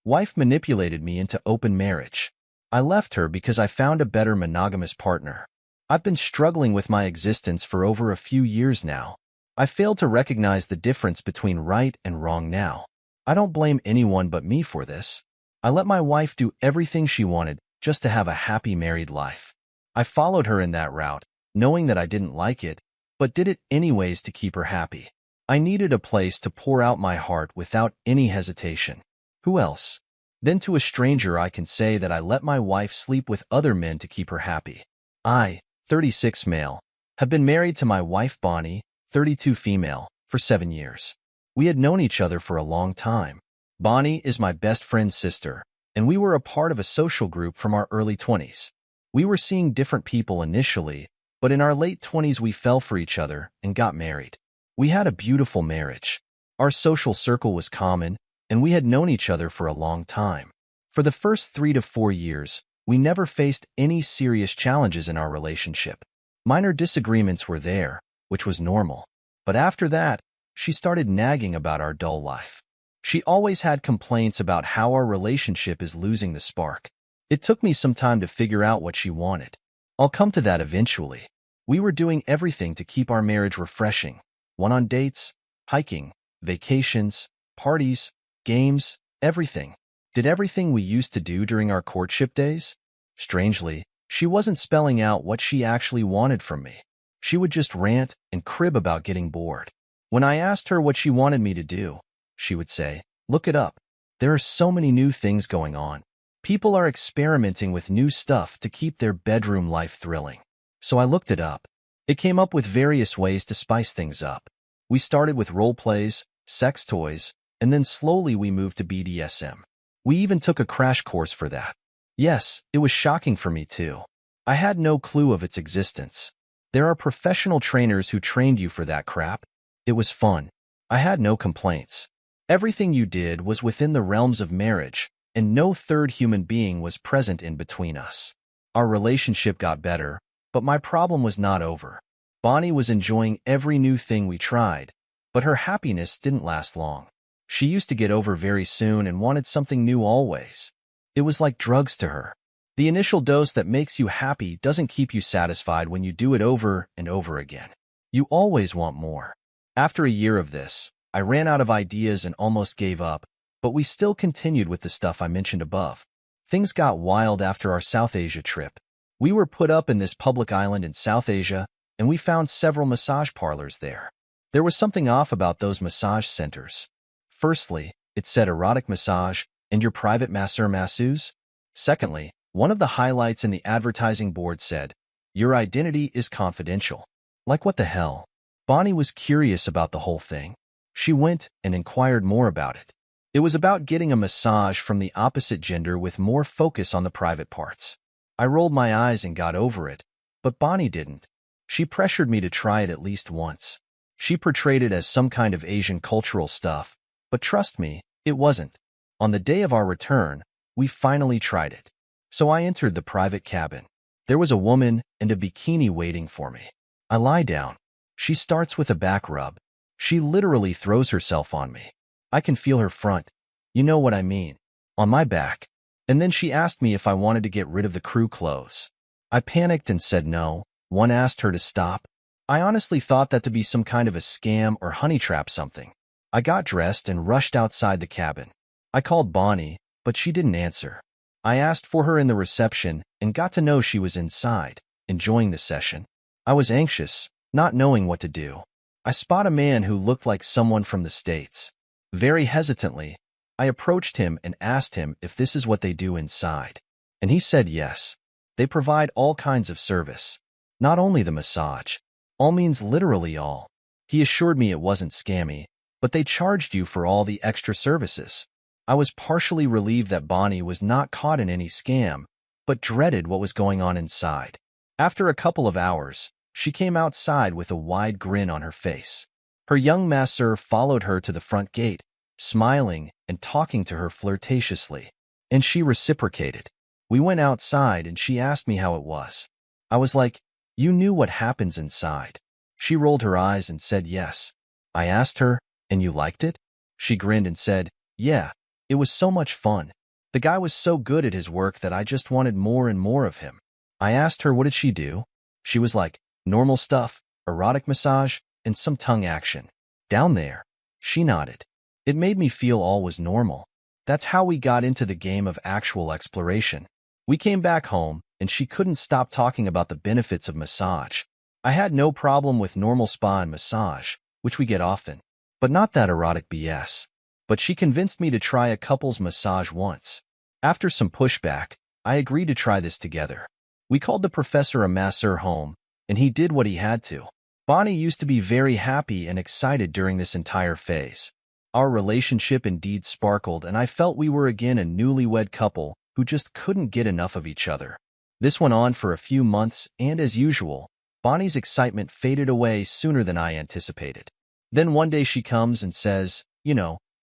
Wife manipulated me into open marriage. I left her because I found a better monogamous partner. I've been struggling with my existence for over a few years now. I failed to recognize the difference between right and wrong now. I don't blame anyone but me for this. I let my wife do everything she wanted just to have a happy married life. I followed her in that route, knowing that I didn't like it, but did it anyways to keep her happy. I needed a place to pour out my heart without any hesitation. Who else? Then to a stranger I can say that I let my wife sleep with other men to keep her happy. I, 36 male, have been married to my wife Bonnie, 32 female, for 7 years. We had known each other for a long time. Bonnie is my best friend's sister, and we were a part of a social group from our early 20s. We were seeing different people initially, but in our late 20s we fell for each other and got married. We had a beautiful marriage. Our social circle was common, and we had known each other for a long time. For the first 3 to 4 years, we never faced any serious challenges in our relationship. Minor disagreements were there, which was normal. But after that, she started nagging about our dull life. She always had complaints about how our relationship is losing the spark. It took me some time to figure out what she wanted. I'll come to that eventually. We were doing everything to keep our marriage refreshing. Went on dates, hiking, vacations, parties, games, everything. Did everything we used to do during our courtship days. Strangely, she wasn't spelling out what she actually wanted from me. She would just rant and crib about getting bored. When I asked her what she wanted me to do, she would say, "Look it up. There are so many new things going on. People are experimenting with new stuff to keep their bedroom life thrilling." So I looked it up. It came up with various ways to spice things up. We started with role plays, sex toys, and then slowly we moved to BDSM. We even took a crash course for that. Yes, it was shocking for me too. I had no clue of its existence. There are professional trainers who trained you for that crap. It was fun. I had no complaints. Everything you did was within the realms of marriage, and no third human being was present in between us. Our relationship got better, but my problem was not over. Bonnie was enjoying every new thing we tried, but her happiness didn't last long. She used to get over very soon and wanted something new always. It was like drugs to her. The initial dose that makes you happy doesn't keep you satisfied when you do it over and over again. You always want more. After a year of this, I ran out of ideas and almost gave up, but we still continued with the stuff I mentioned above. Things got wild after our South Asia trip. We were put up in this public island in South Asia, and we found several massage parlors there. There was something off about those massage centers. Firstly, it said erotic massage and your private masseur-masseuse. Secondly, one of the highlights in the advertising board said, "Your identity is confidential." Like what the hell? Bonnie was curious about the whole thing. She went and inquired more about it. It was about getting a massage from the opposite gender with more focus on the private parts. I rolled my eyes and got over it, but Bonnie didn't. She pressured me to try it at least once. She portrayed it as some kind of Asian cultural stuff, but trust me, it wasn't. On the day of our return, we finally tried it. So I entered the private cabin. There was a woman in a bikini waiting for me. I lie down. She starts with a back rub. She literally throws herself on me. I can feel her front. You know what I mean. On my back. And then she asked me if I wanted to get rid of the crew clothes. I panicked and said no. One asked her to stop. I honestly thought that to be some kind of a scam or honey trap something. I got dressed and rushed outside the cabin. I called Bonnie, but she didn't answer. I asked for her in the reception and got to know she was inside, enjoying the session. I was anxious, not knowing what to do. I spot a man who looked like someone from the States. Very hesitantly, I approached him and asked him if this is what they do inside. And he said yes. They provide all kinds of service. Not only the massage. All means literally all. He assured me it wasn't scammy, but they charged you for all the extra services. I was partially relieved that Bonnie was not caught in any scam, but dreaded what was going on inside. After a couple of hours, she came outside with a wide grin on her face. Her young masseur followed her to the front gate, smiling and talking to her flirtatiously, and she reciprocated. We went outside and she asked me how it was. I was like, "You knew what happens inside." She rolled her eyes and said yes. I asked her, "And you liked it?" She grinned and said, "Yeah, it was so much fun." The guy was so good at his work that I just wanted more and more of him. I asked her what did she do. She was like, normal stuff, erotic massage, and some tongue action. Down there. She nodded. It made me feel all was normal. That's how we got into the game of actual exploration. We came back home, and she couldn't stop talking about the benefits of massage. I had no problem with normal spa and massage, which we get often, but not that erotic BS. But she convinced me to try a couple's massage once. After some pushback, I agreed to try this together. We called the professor a masseur home, and he did what he had to. Bonnie used to be very happy and excited during this entire phase. Our relationship indeed sparkled, and I felt we were again a newlywed couple who just couldn't get enough of each other. This went on for a few months, and as usual, Bonnie's excitement faded away sooner than I anticipated. Then one day she comes and says,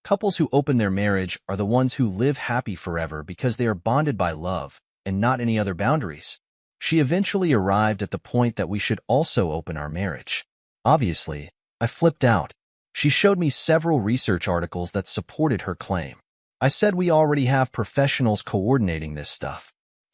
couples who open their marriage are the ones who live happy forever because they are bonded by love and not any other boundaries. She eventually arrived at the point that we should also open our marriage. Obviously, I flipped out. She showed me several research articles that supported her claim. I said we already have professionals coordinating this stuff.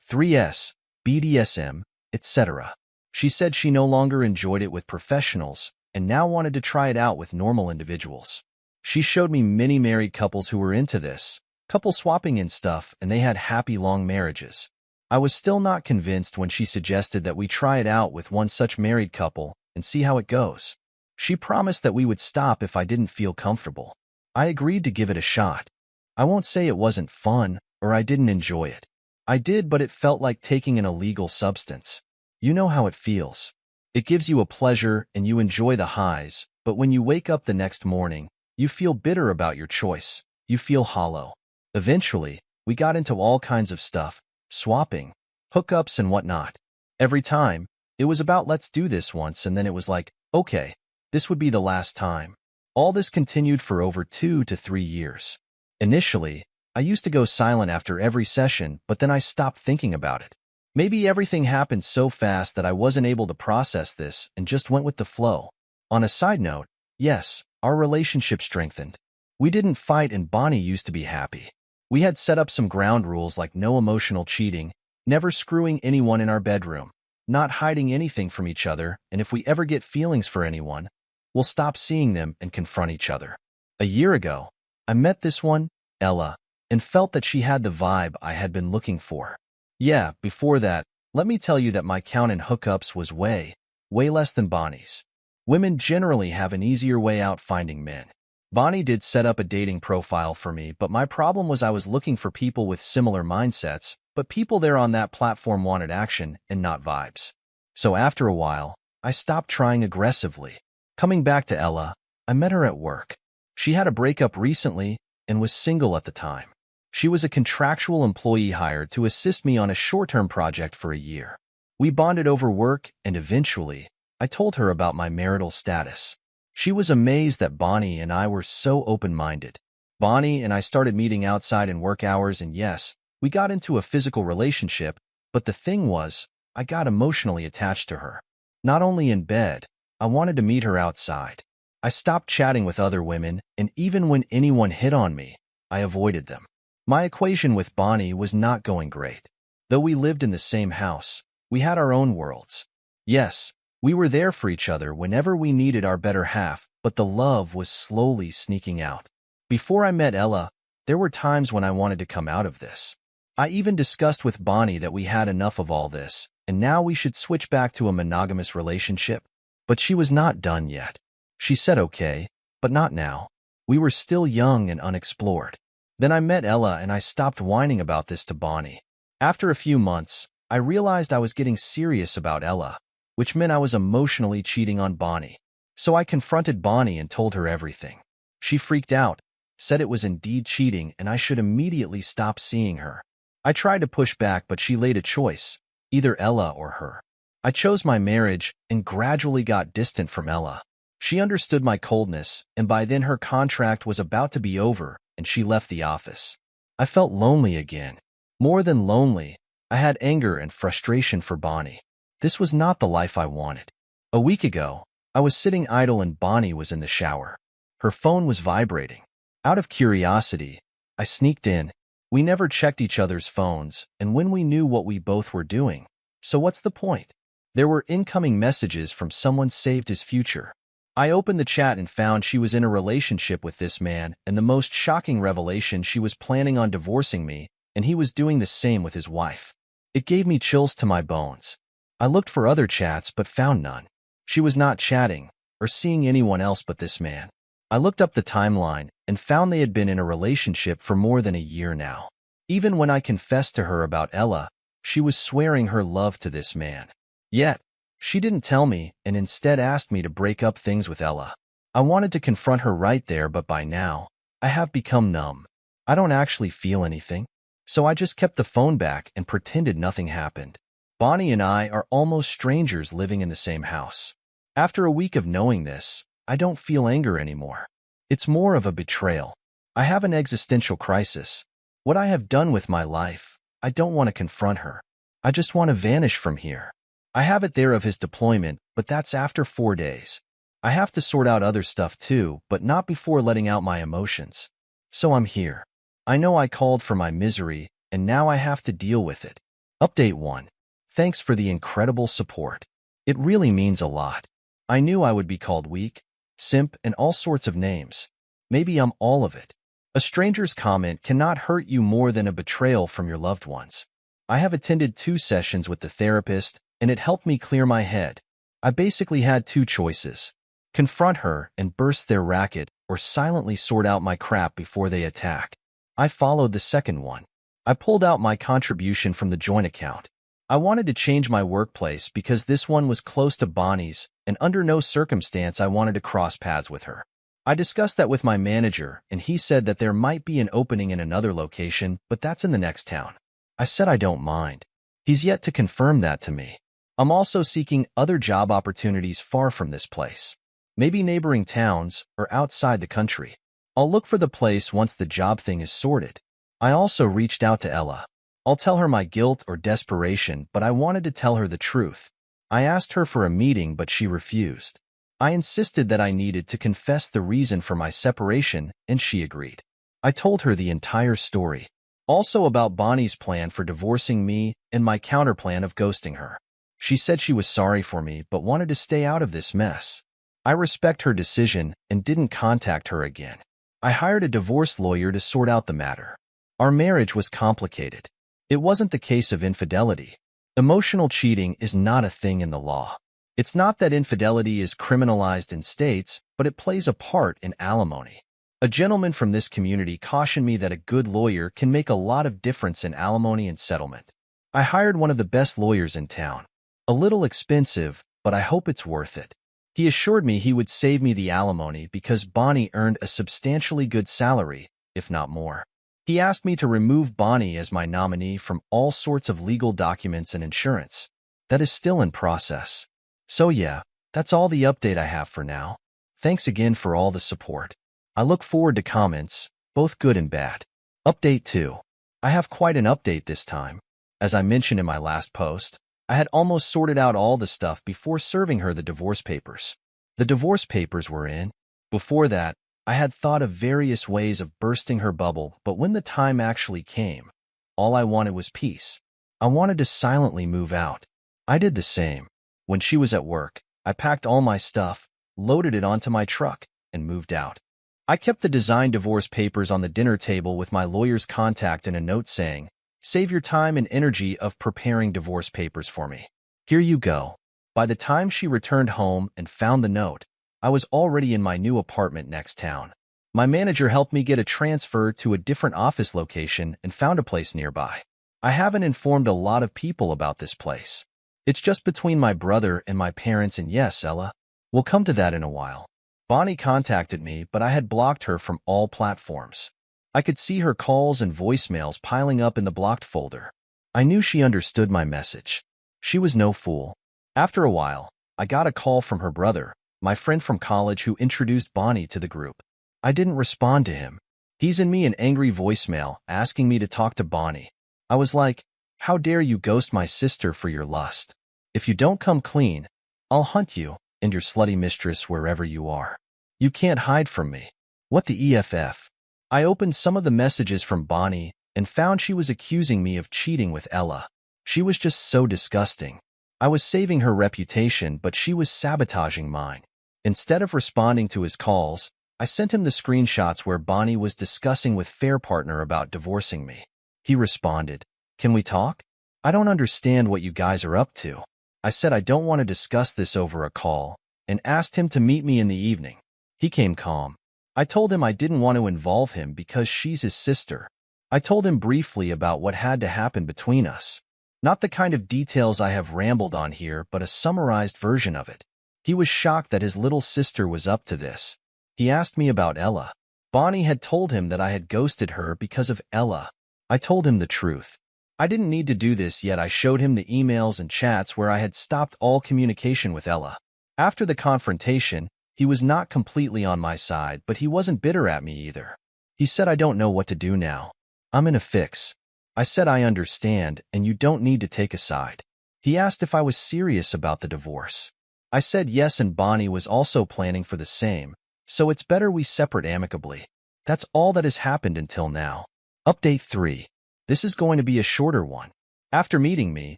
3S, BDSM, etc. She said she no longer enjoyed it with professionals and now wanted to try it out with normal individuals. She showed me many married couples who were into this, couple swapping and stuff, and they had happy long marriages. I was still not convinced when she suggested that we try it out with one such married couple and see how it goes. She promised that we would stop if I didn't feel comfortable. I agreed to give it a shot. I won't say it wasn't fun or I didn't enjoy it. I did, but it felt like taking an illegal substance. You know how it feels. It gives you a pleasure and you enjoy the highs, but when you wake up the next morning, you feel bitter about your choice. You feel hollow. Eventually, we got into all kinds of stuff, swapping, hookups and whatnot. Every time, it was about let's do this once, and then it was like, okay, this would be the last time. All this continued for over 2 to 3 years. Initially, I used to go silent after every session, but then I stopped thinking about it. Maybe everything happened so fast that I wasn't able to process this and just went with the flow. On a side note, yes, our relationship strengthened. We didn't fight and Bonnie used to be happy. We had set up some ground rules like no emotional cheating, never screwing anyone in our bedroom, not hiding anything from each other, and if we ever get feelings for anyone, we'll stop seeing them and confront each other. A year ago, I met this one, Ella, and felt that she had the vibe I had been looking for. Yeah, before that, let me tell you that my count in hookups was way less than Bonnie's. Women generally have an easier way out finding men. Bonnie did set up a dating profile for me, but my problem was I was looking for people with similar mindsets, but people there on that platform wanted action and not vibes. So after a while, I stopped trying aggressively. Coming back to Ella, I met her at work. She had a breakup recently and was single at the time. She was a contractual employee hired to assist me on a short-term project for a year. We bonded over work, and eventually, I told her about my marital status. She was amazed that Bonnie and I were so open-minded. Bonnie and I started meeting outside in work hours, and yes, we got into a physical relationship, but the thing was, I got emotionally attached to her. Not only in bed, I wanted to meet her outside. I stopped chatting with other women, and even when anyone hit on me, I avoided them. My equation with Bonnie was not going great. Though we lived in the same house, we had our own worlds. Yes, we were there for each other whenever we needed our better half, but the love was slowly sneaking out. Before I met Ella, there were times when I wanted to come out of this. I even discussed with Bonnie that we had enough of all this, and now we should switch back to a monogamous relationship. But she was not done yet. She said okay, but not now. We were still young and unexplored. Then I met Ella and I stopped whining about this to Bonnie. After a few months, I realized I was getting serious about Ella, which meant I was emotionally cheating on Bonnie. So I confronted Bonnie and told her everything. She freaked out, said it was indeed cheating and I should immediately stop seeing her. I tried to push back, but she laid a choice, either Ella or her. I chose my marriage and gradually got distant from Ella. She understood my coldness, and by then her contract was about to be over, and she left the office. I felt lonely again. More than lonely, I had anger and frustration for Bonnie. This was not the life I wanted. A week ago, I was sitting idle and Bonnie was in the shower. Her phone was vibrating. Out of curiosity, I sneaked in, We never checked each other's phones, and when we knew what we both were doing. So what's the point? There were incoming messages from someone saved his future. I opened the chat and found she was in a relationship with this man, and the most shocking revelation, she was planning on divorcing me, and he was doing the same with his wife. It gave me chills to my bones. I looked for other chats but found none. She was not chatting or seeing anyone else but this man. I looked up the timeline and found they had been in a relationship for more than a year now. Even when I confessed to her about Ella, she was swearing her love to this man. Yet, she didn't tell me and instead asked me to break up things with Ella. I wanted to confront her right there, but by now, I have become numb. I don't actually feel anything. So I just kept the phone back and pretended nothing happened. Bonnie and I are almost strangers living in the same house. After a week of knowing this, I don't feel anger anymore. It's more of a betrayal. I have an existential crisis. What I have done with my life, I don't want to confront her. I just want to vanish from here. I have it there of his deployment, but that's after 4 days. I have to sort out other stuff too, but not before letting out my emotions. So I'm here. I know I called for my misery, and now I have to deal with it. Update 1. Thanks for the incredible support. It really means a lot. I knew I would be called weak, simp, and all sorts of names. Maybe I'm all of it. A stranger's comment cannot hurt you more than a betrayal from your loved ones. I have attended 2 sessions with the therapist, and it helped me clear my head. I basically had 2 choices: confront her and burst their racket, or silently sort out my crap before they attack. I followed the second one. I pulled out my contribution from the joint account. I wanted to change my workplace because this one was close to Bonnie's, and under no circumstance I wanted to cross paths with her. I discussed that with my manager, and he said that there might be an opening in another location, but that's in the next town. I said I don't mind. He's yet to confirm that to me. I'm also seeking other job opportunities far from this place. Maybe neighboring towns or outside the country. I'll look for the place once the job thing is sorted. I also reached out to Ella. I'll tell her my guilt or desperation, but I wanted to tell her the truth. I asked her for a meeting, but she refused. I insisted that I needed to confess the reason for my separation, and she agreed. I told her the entire story. Also about Bonnie's plan for divorcing me and my counterplan of ghosting her. She said she was sorry for me but wanted to stay out of this mess. I respect her decision and didn't contact her again. I hired a divorce lawyer to sort out the matter. Our marriage was complicated. It wasn't the case of infidelity. Emotional cheating is not a thing in the law. It's not that infidelity is criminalized in states, but it plays a part in alimony. A gentleman from this community cautioned me that a good lawyer can make a lot of difference in alimony and settlement. I hired one of the best lawyers in town. A little expensive, but I hope it's worth it. He assured me he would save me the alimony because Bonnie earned a substantially good salary, if not more. He asked me to remove Bonnie as my nominee from all sorts of legal documents and insurance. That is still in process. So yeah, that's all the update I have for now. Thanks again for all the support. I look forward to comments, both good and bad. Update 2. I have quite an update this time. As I mentioned in my last post, I had almost sorted out all the stuff before serving her the divorce papers. The divorce papers were in. Before that, I had thought of various ways of bursting her bubble, but when the time actually came, all I wanted was peace. I wanted to silently move out. I did the same. When she was at work, I packed all my stuff, loaded it onto my truck, and moved out. I kept the design divorce papers on the dinner table with my lawyer's contact and a note saying, "Save your time and energy of preparing divorce papers for me. Here you go." By the time she returned home and found the note, I was already in my new apartment next town. My manager helped me get a transfer to a different office location and found a place nearby. I haven't informed a lot of people about this place. It's just between my brother and my parents, and yes, Ella, we'll come to that in a while. Bonnie contacted me, but I had blocked her from all platforms. I could see her calls and voicemails piling up in the blocked folder. I knew she understood my message. She was no fool. After a while, I got a call from her brother, my friend from college who introduced Bonnie to the group. I didn't respond to him. He sent me an angry voicemail asking me to talk to Bonnie. I was like, "How dare you ghost my sister for your lust? If you don't come clean, I'll hunt you and your slutty mistress wherever you are. You can't hide from me." What the EFF? I opened some of the messages from Bonnie and found she was accusing me of cheating with Ella. She was just so disgusting. I was saving her reputation, but she was sabotaging mine. Instead of responding to his calls, I sent him the screenshots where Bonnie was discussing with Fair Partner about divorcing me. He responded, "Can we talk? I don't understand what you guys are up to." I said I don't want to discuss this over a call, and asked him to meet me in the evening. He came calm. I told him I didn't want to involve him because she's his sister. I told him briefly about what had to happen between us. Not the kind of details I have rambled on here, but a summarized version of it. He was shocked that his little sister was up to this. He asked me about Ella. Bonnie had told him that I had ghosted her because of Ella. I told him the truth. I didn't need to do this, yet I showed him the emails and chats where I had stopped all communication with Ella. After the confrontation, he was not completely on my side, but he wasn't bitter at me either. He said, "I don't know what to do now. I'm in a fix." I said, "I understand, and you don't need to take a side." He asked if I was serious about the divorce. I said yes, and Bonnie was also planning for the same, so it's better we separate amicably. That's all that has happened until now. Update 3. This is going to be a shorter one. After meeting me,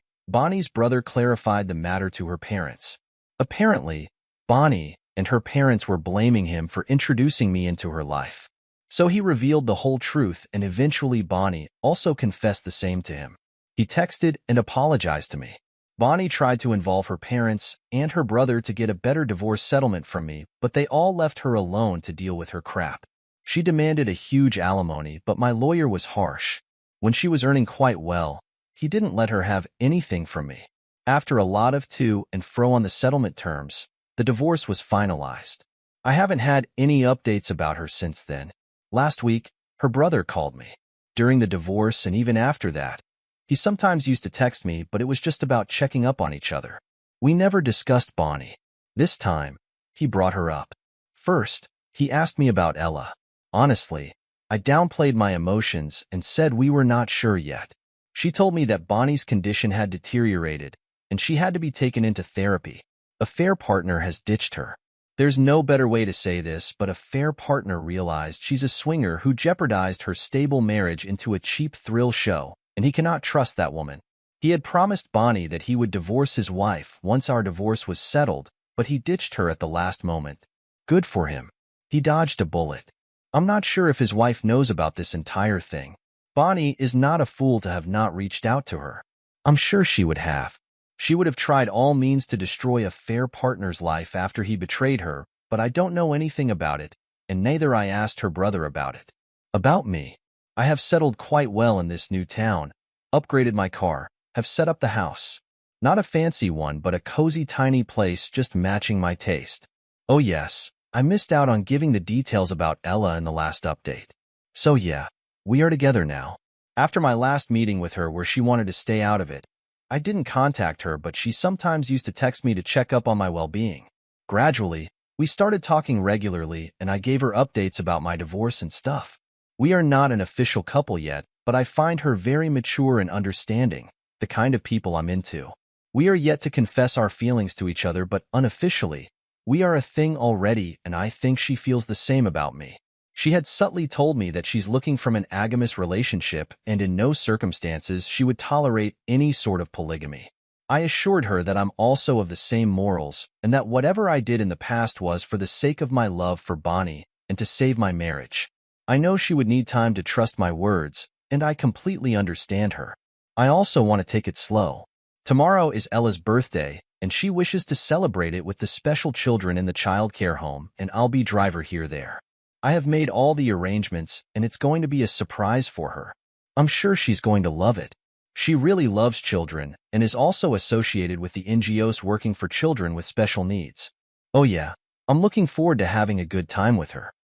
Bonnie's brother clarified the matter to her parents. Apparently, Bonnie and her parents were blaming him for introducing me into her life. So he revealed the whole truth, and eventually Bonnie also confessed the same to him. He texted and apologized to me. Bonnie tried to involve her parents and her brother to get a better divorce settlement from me, but they all left her alone to deal with her crap. She demanded a huge alimony, but my lawyer was harsh. When she was earning quite well, he didn't let her have anything from me. After a lot of to and fro on the settlement terms, the divorce was finalized. I haven't had any updates about her since then. Last week, her brother called me. During the divorce and even after that, he sometimes used to text me, but it was just about checking up on each other. We never discussed Bonnie. This time, he brought her up. First, he asked me about Ella. Honestly, I downplayed my emotions and said we were not sure yet. She told me that Bonnie's condition had deteriorated, and she had to be taken into therapy. A fair partner has ditched her. There's no better way to say this, but a fair partner realized she's a swinger who jeopardized her stable marriage into a cheap thrill show, and he cannot trust that woman. He had promised Bonnie that he would divorce his wife once our divorce was settled, but he ditched her at the last moment. Good for him. He dodged a bullet. I'm not sure if his wife knows about this entire thing. Bonnie is not a fool to have not reached out to her. I'm sure she would have. She would have tried all means to destroy a fair partner's life after he betrayed her, but I don't know anything about it, and neither I asked her brother about it. About me. I have settled quite well in this new town, upgraded my car, have set up the house. Not a fancy one, but a cozy tiny place just matching my taste. Oh yes, I missed out on giving the details about Ella in the last update. So yeah, we are together now. After my last meeting with her where she wanted to stay out of it, I didn't contact her, but she sometimes used to text me to check up on my well-being. Gradually, we started talking regularly, and I gave her updates about my divorce and stuff. We are not an official couple yet, but I find her very mature and understanding, the kind of people I'm into. We are yet to confess our feelings to each other, but unofficially, we are a thing already, and I think she feels the same about me. She had subtly told me that she's looking for an monogamous relationship, and in no circumstances she would tolerate any sort of polygamy. I assured her that I'm also of the same morals, and that whatever I did in the past was for the sake of my love for Bonnie and to save my marriage. I know she would need time to trust my words, and I completely understand her. I also want to take it slow. Tomorrow is Ella's birthday, and she wishes to celebrate it with the special children in the child care home, and I'll be driver here there. I have made all the arrangements, and it's going to be a surprise for her. I'm sure she's going to love it. She really loves children and is also associated with the NGOs working for children with special needs. Oh yeah, I'm looking forward to having a good time with her.